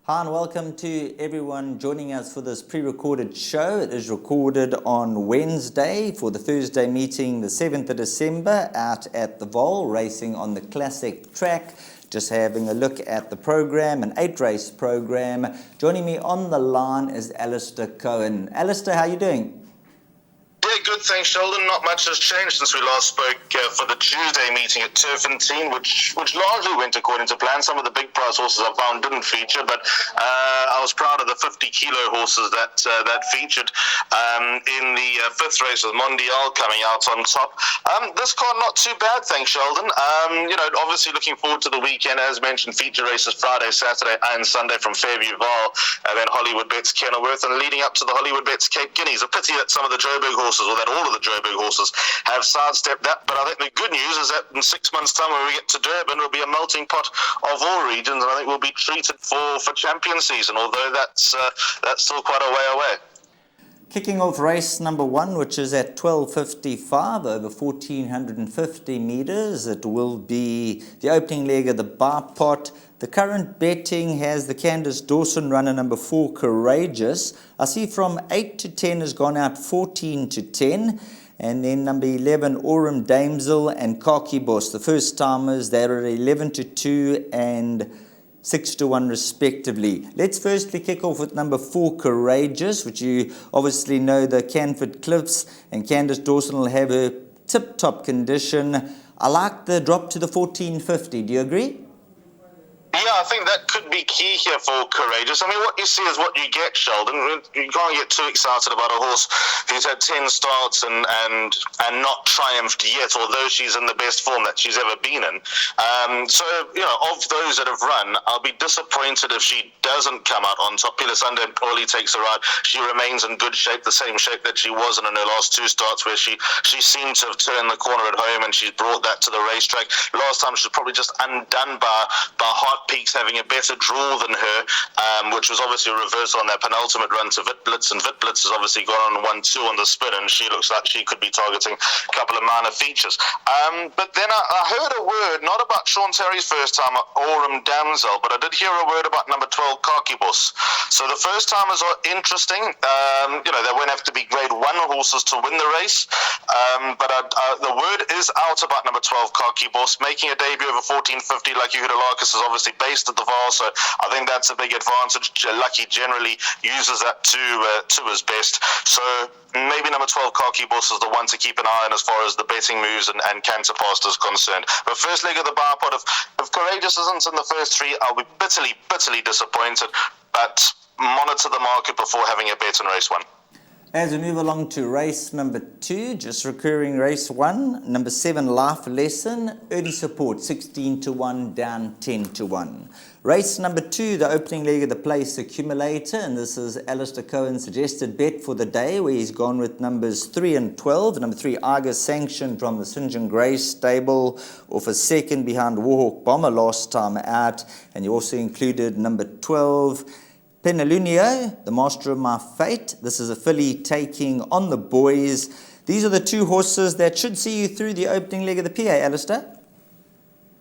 Hi and welcome to everyone joining us for this pre-recorded show. It is recorded on Wednesday for the Thursday meeting, the 7th of December, out at the Vaal, racing on the classic track. Just having a look at the program, an 8-race program. Joining me on the line is Alistair Cohen. Alistair, how are you doing? Yeah, good, thanks, Sheldon. Not much has changed since we last spoke for the Tuesday meeting at Turfentine, which largely went according to plan. Some of the big prize horses I found didn't feature, but I was proud of the 50-kilo horses that featured in the fifth race with Mondial coming out on top. This card not too bad, thanks, Sheldon. Obviously looking forward to the weekend. As mentioned, feature races Friday, Saturday and Sunday from Fairview Vaal, and then Hollywoodbets Kenilworth, and leading up to the Hollywoodbets Cape Guineas. A pity that some of the Joburg horses, or that all of the Joburg horses, have sidestepped that. But I think the good news is that in 6 months' time, when we get to Durban, it'll be a melting pot of all regions, and I think we'll be treated for champion season, although that's still quite a way away. Kicking off race number 1, which is at 12:55 over 1,450 metres. It will be the opening leg of the bar pot. The current betting has the Candace Dawson runner number 4, Courageous. I see from 8 to 10 has gone out 14 to 10. And then number 11, Aurum Damesel and Khaki Boss. The first timers, they're at 11 to 2 and 6 to 1 respectively. Let's firstly kick off with number 4, Courageous, which you obviously know the Canford Cliffs, and Candace Dawson will have her tip-top condition. I like the drop to the 1450. Do you agree? Yeah, I think that could be key here for Courageous. I mean, what you see is what you get, Sheldon. You can't get too excited about a horse who's had 10 starts and not triumphed yet, although she's in the best form that she's ever been in. Of those that have run, I'll be disappointed if she doesn't come out on top. Pila Sunday only takes her out. She remains in good shape, the same shape that she was in her last 2 starts, where she seemed to have turned the corner at home, and she's brought that to the racetrack. Last time she was probably just undone by Heart Peaks having a better draw than her, which was obviously a reversal on their penultimate run to Vitblitz, and Vitblitz has obviously gone on 1-2 on the spin, and she looks like she could be targeting a couple of minor features. But then I heard a word, not about Sean Terry's first time at Aurum Damsel, but I did hear a word about number 12, Khaki Boss. So the first timers are interesting. They won't have to be grade 1 horses to win the race, but the word is out about number 12, Khaki Boss, making a debut over 1450. Lucky Hudalakis is obviously based at the Vaal, so I think that's a big advantage. Lucky generally uses that to his best. So maybe number 12, Khaki Boss, is the one to keep an eye on as far as the betting moves and canter past is concerned. But first leg of the bar pot, if Courageous isn't in the first 3, I'll be bitterly disappointed. But monitor the market before having a bet in race 1. As we move along to race number 2, just recurring race 1, number 7, Life Lesson, early support 16 to 1, down 10 to 1. Race number 2, the opening leg of the Place Accumulator, and this is Alistair Cohen's suggested bet for the day, where he's gone with numbers 3 and 12. Number 3, Argus Sanction from the St. John Gray stable, off a second behind Warhawk Bomber last time out, and he also included number 12, Penalunio, the Master of My Fate. This is a filly taking on the boys. These are the 2 horses that should see you through the opening leg of the PA, Alistair.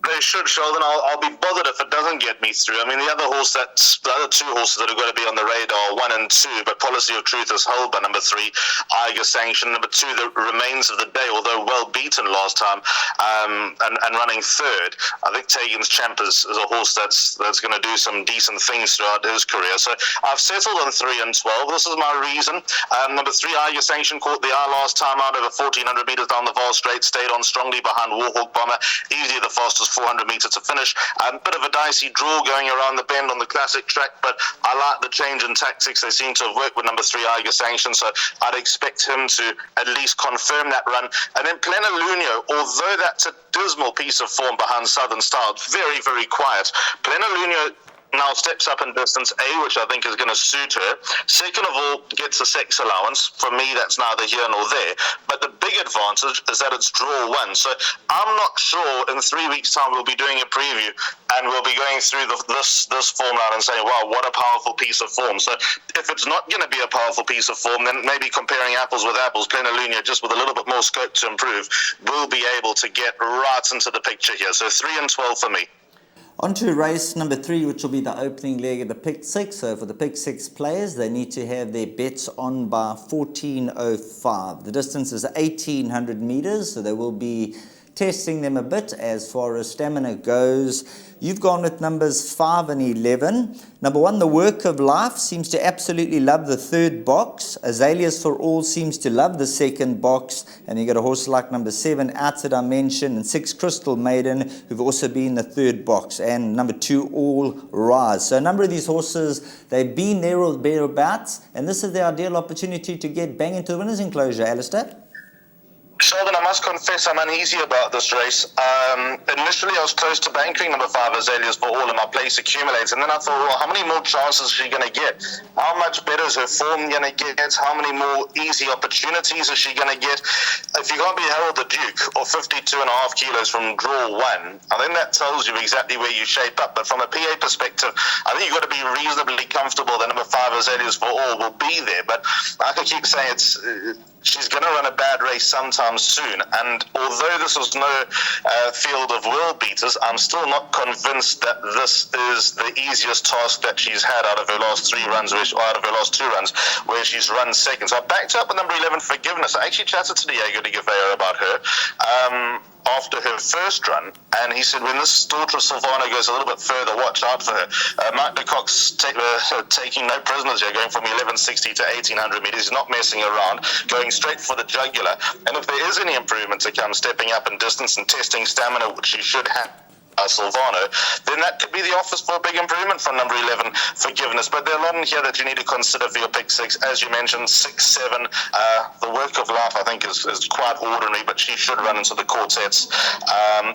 They should, Sheldon. I'll be bothered if it doesn't get me through. I mean, the other 2 horses that are going to be on the radar, 1 and 2, but Policy of Truth is held by number 3, Iger Sanction. Number 2, the remains of the day, although well beaten last time, and running 3rd. I think Tegan's Champ is a horse that's going to do some decent things throughout his career. So I've settled on 3 and 12. This is my reason. Number 3, Iger Sanction, caught the eye last time out over 1,400 metres down the Vaal straight, stayed on strongly behind Warhawk Bomber, easily the fastest 400 metres to finish. Bit of a dicey draw going around the bend on the classic track, but I like the change in tactics. They seem to have worked with number 3, Iger Sanction, so I'd expect him to at least confirm that run. And then Plenilunio, although that's a dismal piece of form behind Southern Star, very, very quiet. Plenilunio now steps up in distance, which I think is going to suit her. Second of all, gets a sex allowance. For me, that's neither here nor there. But the big advantage is that it's draw 1. So I'm not sure in 3 weeks' time we'll be doing a preview and we'll be going through this form line and saying, wow, what a powerful piece of form. So if it's not going to be a powerful piece of form, then maybe comparing apples with apples, Plenilunio, just with a little bit more scope to improve, will be able to get right into the picture here. So 3 and 12 for me. On to race number 3, which will be the opening leg of the pick 6. So for the pick 6 players, they need to have their bets on by 14:05. The distance is 1,800 meters, so they will be testing them a bit as far as stamina goes. You've gone with numbers 5 and 11. Number 1, The Work of Life, seems to absolutely love the third box. Azaleas for All seems to love the second box. And you got a horse like number 7, Outer Dimension, and 6, Crystal Maiden, who've also been the third box. And number 2, All Rise. So a number of these horses, they've been there or thereabouts. And this is the ideal opportunity to get bang into the winner's enclosure, Alistair. Sheldon, I must confess I'm uneasy about this race. Initially, I was close to banking number 5, Azaleas for All, and my place accumulates. And then I thought, well, how many more chances is she going to get? How much better is her form going to get? How many more easy opportunities is she going to get? If you're going to be Harold the Duke, or 52.5 kilos from draw 1, I think that tells you exactly where you shape up. But from a PA perspective, I think you've got to be reasonably comfortable that number 5, Azaleas for All, will be there. But I can keep saying she's going to run a bad race sometime soon, and although this was no field of world beaters, I'm still not convinced that this is the easiest task that she's had out of her last 3 runs, or out of her last 2 runs, where she's run second. So I backed up with number 11, Forgiveness. I actually chatted to Diego de Gavea about her after her first run, and he said when this daughter of Silvano goes a little bit further, watch out for her. Mark de Kock's taking no prisoners here, going from 1160 to 1800 meters. He's not messing around, going straight for the jugular. And if there is any improvement to come, stepping up in distance and testing stamina, which she should have, Silvano, then that could be the office for a big improvement from number 11, Forgiveness. But there are a lot in here that you need to consider for your pick 6. As you mentioned, 6, 7, The Work of Life, I think, is quite ordinary, but she should run into the quartets.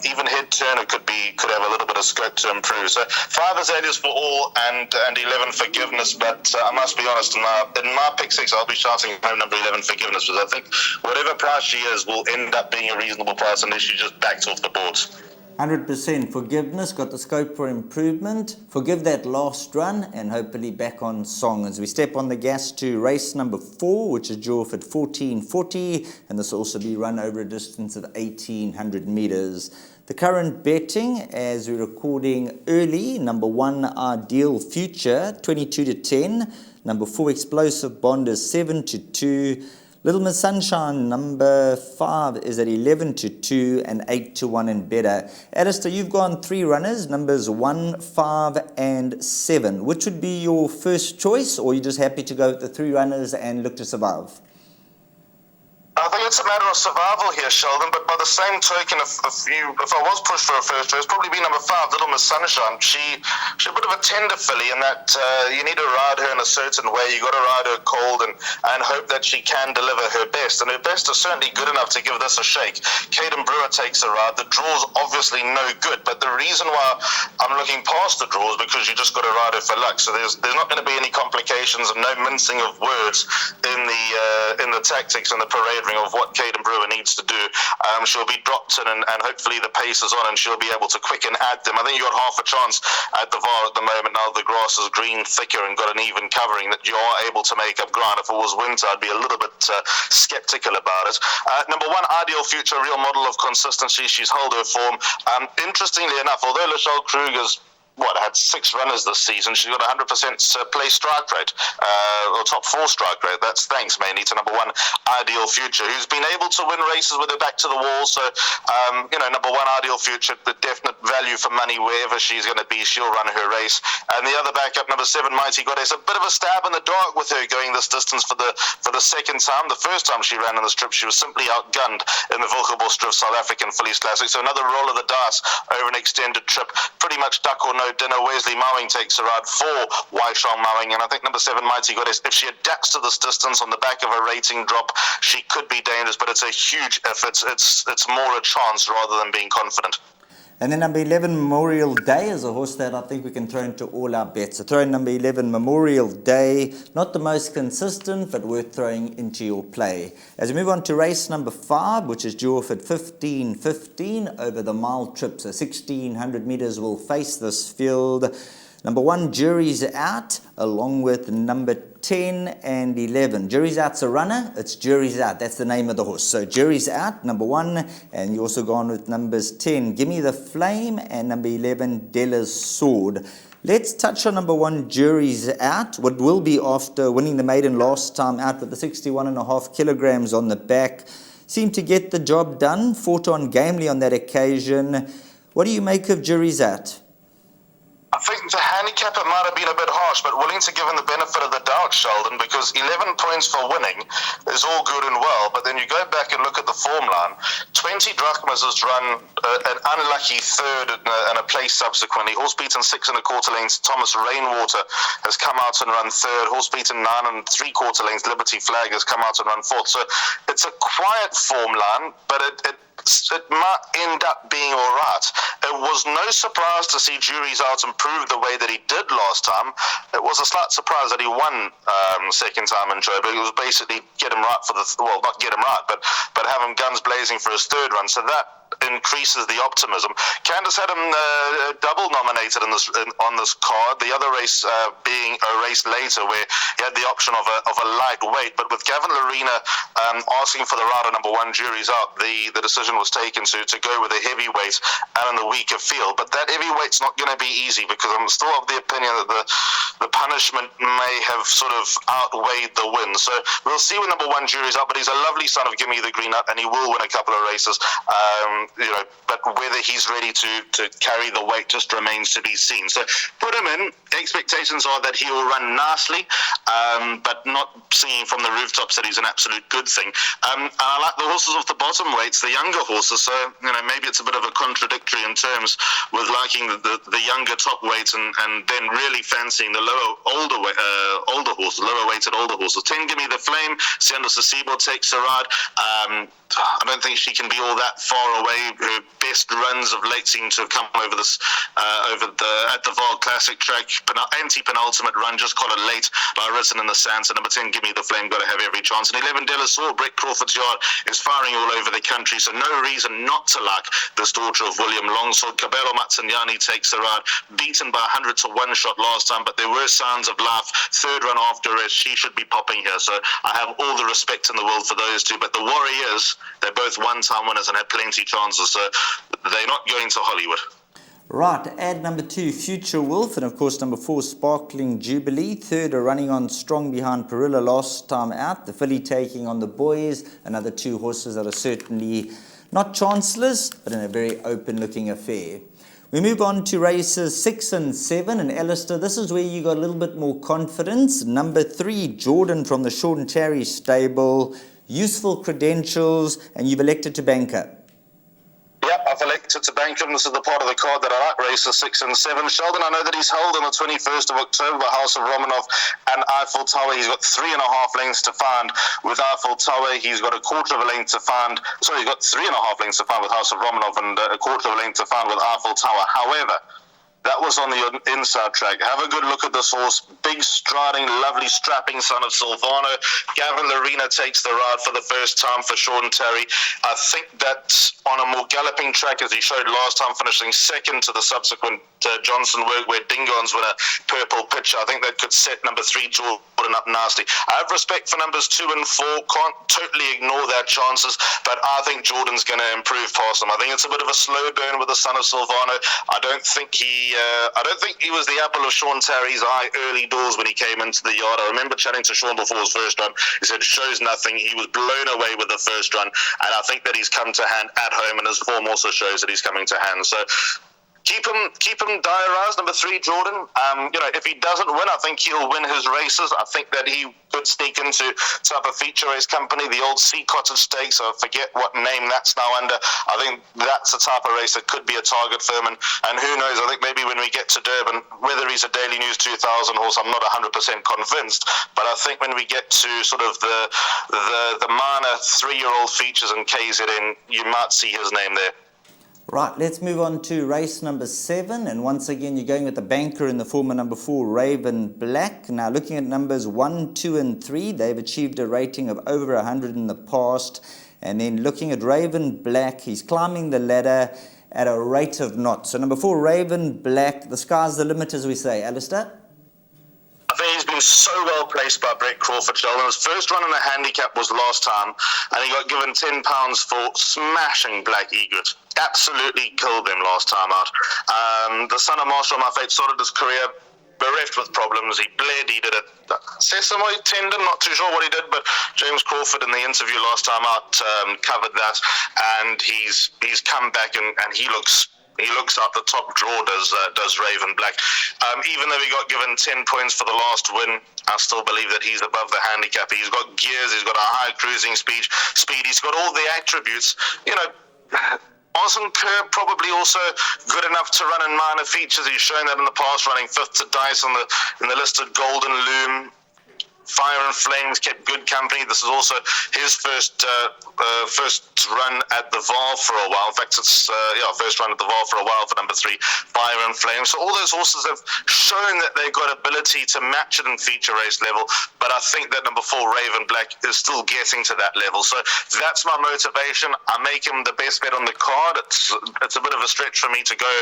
Even Head Turner could have a little bit of scope to improve. So 5 Azaleas for All and 11 Forgiveness. But I must be honest, in my pick 6, I'll be shouting home number 11 Forgiveness, because I think whatever price she is will end up being a reasonable price unless she just backs off the boards. 100% Forgiveness, got the scope for improvement. Forgive that last run and hopefully back on song as we step on the gas to race number 4, which is due off at 14:40, and this will also be run over a distance of 1,800 meters. The current betting as we're recording early: number 1, Ideal Future, 22-10. Number 4, Explosive Bond is 7-2. Little Miss Sunshine, number 5, is at 11-2 and 8-1 and better. Alistair, you've gone 3 runners, numbers 1, 5 and 7. Which would be your first choice, or are you just happy to go with the 3 runners and look to survive? I think it's a matter of survival here, Sheldon, but by the same token, if I was pushed for a first choice, probably be number 5, Little Miss Sunshine. She's a bit of a tender filly in that you need to ride her in a certain way. You got to ride her cold and hope that she can deliver her best, and her best is certainly good enough to give this a shake. Caden Brewer takes a ride. The draw's obviously no good, but the reason why I'm looking past the draw is because you just got to ride her for luck. So there's not going to be any complications and no mincing of words in the tactics and the parade of what Caden Brewer needs to do. She'll be dropped in and hopefully the pace is on and she'll be able to quicken at them. I think you've got half a chance at the Vaal at the moment now the grass is green, thicker and got an even covering that you are able to make up ground. If it was winter, I'd be a little bit sceptical about it. Number 1, Ideal Future, real model of consistency. She's held her form. Interestingly enough, although Lachelle Kruger's had 6 runners this season, she's got 100% play strike rate, or top 4 strike rate. That's thanks mainly to number 1, Ideal Future, who's been able to win races with her back to the wall. So, number 1, Ideal Future, the definite value for money wherever she's going to be, she'll run her race. And the other backup, number 7, Mighty Goddess, a bit of a stab in the dark with her going this distance for the second time. The first time she ran on this trip, she was simply outgunned in the Wilgerbos South African Fillies Classic. So another roll of the dice over an extended trip, pretty much duck or no dinner. Wesley Mowing takes a ride for Waishong Mowing, and I think number 7, Mighty Goddess, if she adapts to this distance on the back of a rating drop, she could be dangerous, but it's a huge if. It's more a chance rather than being confident. And then number 11, Memorial Day, is a horse that I think we can throw into all our bets. So throw in number 11, Memorial Day. Not the most consistent, but worth throwing into your play. As we move on to race number 5, which is due off at 15:15 over the mile trip. So 1,600 meters will face this field. Number 1, Jury's Out, along with number 10 and 11. Jury's Out's a runner. It's Jury's Out. That's the name of the horse. So Jury's Out, number 1, and you also gone with numbers 10, Gimme the Flame, and number 11, Della's Sword. Let's touch on number 1, Jury's Out, what will be after winning the maiden last time out with the 61.5 kilograms on the back. Seemed to get the job done, fought on gamely on that occasion. What do you make of Jury's Out? I think the handicapper might have been a bit harsh, but willing to give him the benefit of the doubt, Sheldon, because 11 points for winning is all good and well, but then you go back and look at the form line. 20 drachmas has run an unlucky third and a place subsequently. Horse beaten 6 1/4 lengths. Thomas Rainwater has come out and run third. Horse beaten 9 3/4 lengths. Liberty Flag has come out and run fourth. So it's a quiet form line, but it might end up being all right. It was no surprise to see Jury's Out improve the way that he did last time. It was a slight surprise that he won second time in Joburg. It was basically get him right for not get him right, but have him guns blazing for his third run. So that increases the optimism. Candace had him double nominated on this card. The other race being a race later where he had the option of a lightweight, but with Gavin Larena asking for the rider number 1, Jury's Out, the decision was taken to go with a heavyweight and in the weaker field. But that heavyweight's not going to be easy, because I'm still of the opinion that the punishment may have sort of outweighed the win. So we'll see with number 1, Jury's Out, but he's a lovely son of Gimme the Green Nut, and he will win a couple of races. But whether he's ready to carry the weight just remains to be seen. So put him in. Expectations are that he will run nicely, but not singing from the rooftops that he's an absolute good thing. And I like the horses off the bottom weights, the younger horses. So maybe it's a bit of a contradictory in terms with liking the younger top weights and then really fancying the older weighted older horses. 10, Gimme the Flame. Siendo Sasibo takes a ride. I don't think she can be all that far away. Her best runs of late seem to have come over at the Vaal Classic track. Anti-penultimate run, just caught it late by Risen in the Sand. So number 10, Gimme the Flame, got to have every chance. And 11, Della's Sword, Brett Crawford's yard, is firing all over the country, so no reason not to like this daughter of William Longsword. Cabello Matsanyani takes the ride, beaten by 100 to 1 shot last time, but there were signs of life. Third run after it, she should be popping here. So I have all the respect in the world for those two. But the worry is they're both one-time winners and have plenty of chances, so they're not going to Hollywood. Right, add number 2, Future Wolf, and of course number 4, Sparkling Jubilee. Third are running on strong behind Perilla last time out. The filly taking on the boys. Another 2 horses that are certainly not chancellors, but in a very open-looking affair. We move on to races 6 and 7, and Alistair, this is where you got a little bit more confidence. Number 3, Jordan from the Sean Terry stable. Useful credentials, and you've elected to bank her. Yep, I've elected to bank him. This is the part of the card that I like, races 6 and 7. Sheldon, I know that he's held on the 21st of October by House of Romanov and Eiffel Tower. He's got 3.5 lengths to find with Eiffel Tower. He's got a quarter of a length to find. Sorry, he's got 3.5 lengths to find with House of Romanov and a quarter of a length to find with Eiffel Tower. However, that was on the inside track. Have a good look at this horse. Big, striding, lovely, strapping son of Silvano. Gavin Larena takes the ride for the first time for Sean Terry. I think that on a more galloping track, as he showed last time, finishing second to the subsequent Johnson work where Dingon's win a purple pitch, I think that could set number 3 Jordan up nicely. I have respect for numbers 2 and 4. Can't totally ignore their chances, but I think Jordan's going to improve past them. I think it's a bit of a slow burn with the son of Silvano. I don't think he was the apple of Sean Terry's eye early doors when he came into the yard. I remember chatting to Sean before his first run. He said, shows nothing. He was blown away with the first run, and I think that he's come to hand at home, and his form also shows that he's coming to hand. So keep him diarised, number 3, Jordan. If he doesn't win, I think he'll win his races. I think that he could sneak into type of feature race company, the old Sea Cottage Stakes. I forget what name that's now under. I think that's the type of race that could be a target for him. And who knows, I think maybe when we get to Durban, whether he's a Daily News 2000 horse, I'm not 100% convinced. But I think when we get to sort of the minor 3-year-old features in KZN, you might see his name there. Right, let's move on to race number 7, and once again you're going with the banker in the form of number 4, Raven Black. Now looking at numbers 1, 2 and 3, they've achieved a rating of over 100 in the past, and then looking at Raven Black, he's climbing the ladder at a rate of knots. So number 4, Raven Black, the sky's the limit, as we say. Alistair? I think he's been been so well placed by Brett Crawford, Sheldon. His first run in a handicap was last time, and he got given £10 for smashing Black Egret. Absolutely killed him last time out. The son of Marshall My Fate started his career bereft with problems. He bled, he did a sesame tendon, not too sure what he did, but James Crawford in the interview last time out covered that, and he's come back and he looks out the top drawer, does Raven Black. Even though he got given 10 points for the last win, I still believe that he's above the handicap. He's got gears, he's got a high cruising speed, he's got all the attributes. Austin Kerr probably also good enough to run in minor features. He's shown that in the past, running 5th to Dice in the listed Golden Loom. Fire and Flames kept good company. This is also his first run at the Vaal for a while. In fact, it's first run at the Vaal for a while for number 3, Fire and Flames. So all those horses have shown that they've got ability to match it in feature race level, but I think that number 4, Raven Black, is still getting to that level. So that's my motivation. I make him the best bet on the card. It's a bit of a stretch for me to go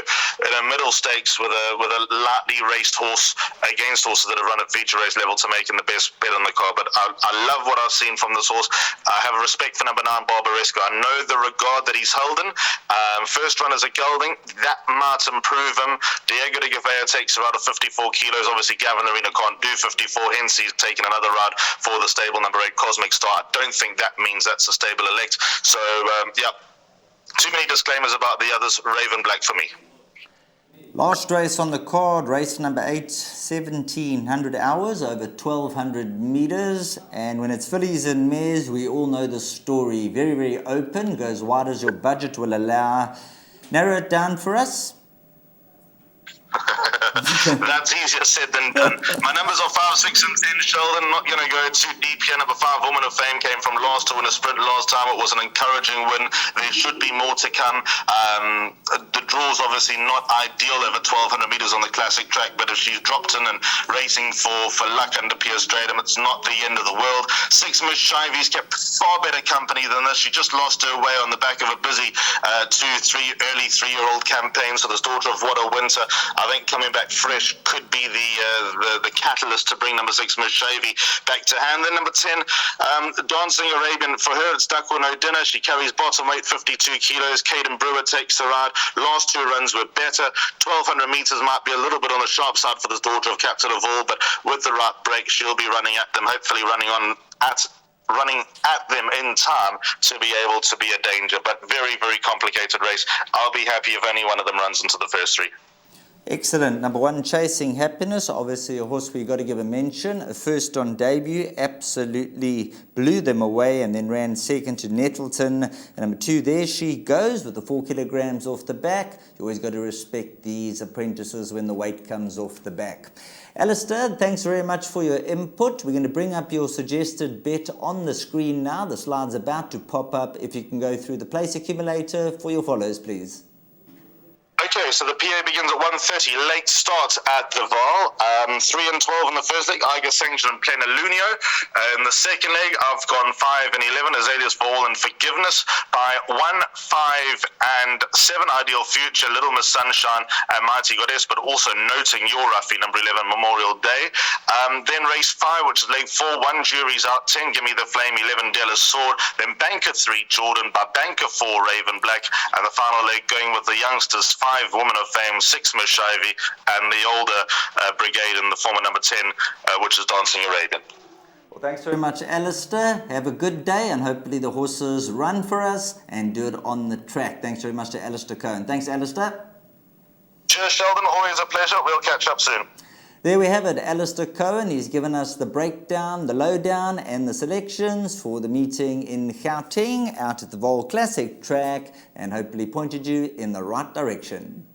in a middle stakes with a lightly raced horse against horses that have run at feature race level to make him the best bet on the card, but I love what I've seen from this horse. I have respect for number 9, Barbaresco. I know the regard that he's held in. First run as a gelding, that might improve him. Diego de Gavea takes around 54 kilos. Obviously, Gavin Arena can't do 54, hence he's taken another ride for the stable number 8, Cosmic Star. I don't think that means that's a stable elect. So, too many disclaimers about the others. Raven Black for me. Last race on the card, race number 8, 1700 hours over 1200 meters. And when it's fillies and mares, we all know the story. Very, very open, goes wide as your budget will allow. Narrow it down for us. That's easier said than done. My numbers are 5, 6, and 10, Sheldon. Not going to go too deep here. Number 5, Woman of Fame, came from last to win a sprint last time. It was an encouraging win. There should be more to come. The draw's obviously not ideal over 1200 meters on the classic track, but if she's dropped in and racing for luck under Pierce Stratum, it's not the end of the world. 6, Miss Shivy's kept far better company than this. She just lost her way on the back of a busy early 3-year-old campaign. So the daughter of What a Winter, I think coming back fresh could be the catalyst to bring number 6, Miss Shavy, back to hand. Then number 10, Dancing Arabian. For her, it's duck or no dinner. She carries bottom weight, 52 kilos. Caden Brewer takes the ride. Last 2 runs were better. 1200 meters might be a little bit on the sharp side for this daughter of Captain of Vaal, but with the right break, she'll be running at them, hopefully running at them in time to be able to be a danger. But very, very complicated race. I'll be happy if any one of them runs into the first 3. Excellent. Number 1, Chasing Happiness. Obviously a horse we've got to give a mention. First on debut, absolutely blew them away and then ran second to Nettleton. And number 2, There She Goes, with the 4 kilograms off the back. You always got to respect these apprentices when the weight comes off the back. Alistair, thanks very much for your input. We're going to bring up your suggested bet on the screen now. The slide's about to pop up. If you can go through the place accumulator for your follows, please. Okay, so the PA begins at 1:30. Late start at the Vaal. 3 and 12 in the first leg, Iger Sanction and Plenilunio. In the second leg, I've gone 5 and 11, Azaleas for All and Forgiveness. By 1, 5 and 7, Ideal Future, Little Miss Sunshine and Mighty Goddess, but also noting your roughie, number 11, Memorial Day. Then race 5, which is leg 4, 1 Jury's out, 10, Gimme the Flame, 11, Della's Sword. Then Banker 3, Jordan, by Banker 4, Raven Black. And the final leg going with the youngsters, 5, Woman of Fame, 6, Miss Shavy, and the older brigade in the former number 10, which is Dancing Arabian. Well, thanks very much, Alistair. Have a good day, and hopefully the horses run for us and do it on the track. Thanks very much to Alistair Cohen. Thanks, Alistair. Cheers, Sheldon. Always a pleasure. We'll catch up soon. There we have it, Alistair Cohen. He's given us the breakdown, the lowdown, and the selections for the meeting in Gauteng out at the Vaal Classic track, and hopefully pointed you in the right direction.